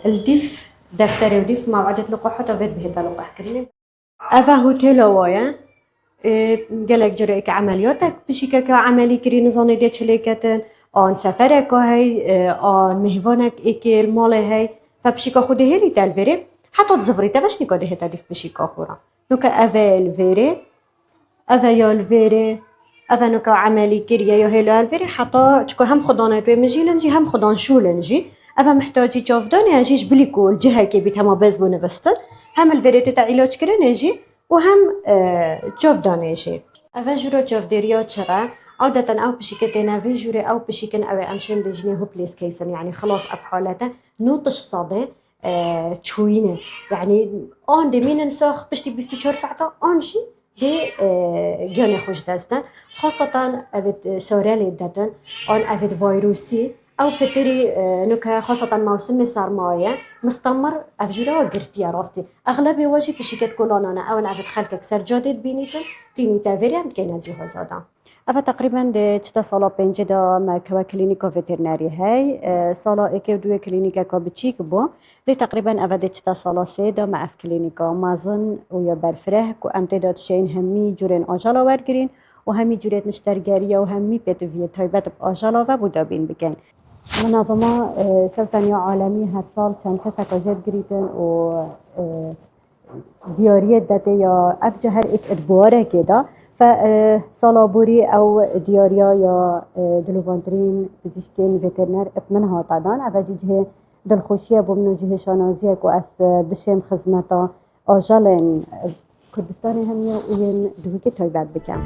الديف دفتر وديف موعدة لقاح تفيد بهذا لقاح كريم أفا هوتيل وايا قالك جريك عملياتك بشيكا كعملي كري نظام دي شليكتن آن سفرك هاي آن مهوانك إكل ماله هاي فبشيكا خوده هيلي تالفيري حتى تزفري تبش نكاده هتدف بشيكا خورا نوكا أفا الفيري أفا يا الفيري أفا نوكا عملي كريا يا هيلا الفيري حتى تشكو هم خدانة بمجي لنجي هم خدان شو لنجي أفا محتاجي جافداني أجيش بليكو الجهة كي بيتها ما بزبو نفستن هم الفيري تتا علاج كرين يجي وهم جافداني يجي أفا جورو جافديريا تشرا عادة أو بشيكتنا في جوري أو بشيكن أو أمشين بجنيه هو بليس كيسن يعني خلاص أفحالته نوطش صادي تشوينه يعني آن دي مين نساخ بشتي 24 ساعة آنشي دي جاني خوش دستن خاصة أبد سورالي دادن آن أبد فيروسي أو بتري نكها خاصة موسم سرماية مستمر أفجرا وقرتيا راستي أغلبي واجي بشيكت كولانانا أو أبد خلقك سرجادت بينيتن تيني تافيري هم كينا جهازادا أفا تقريبا دي تشتا صالة بينجدا ما كوا كلينيكا فيترناري هاي صالة إيكي ودوي كلينيكا كوا بتشيك بو دي تقريبا أفا دي تشتا صالة سيدا مع في كلينيكا مازن ويا برفره كو أمتداد شين همي جورين آجالا ورگرين وهمي جوريت نشترگاريا وهمي بيتوفية تايبات بآجالا و بودابين بكين منظمة سلطانية عالمي هالسال چند تساكاجات گريتن و ديارية داته يا أفجهر إك إدباره كده فصالابوري أو دياريا يا دلوفانترين بزيشكين فيترنر اتمنها طبعا أفجي جهة دلخوشية بمنو جهة شانازيك وأس بشيم خزمتا آجالين كردستاني همية وين دوكي تايبات بكم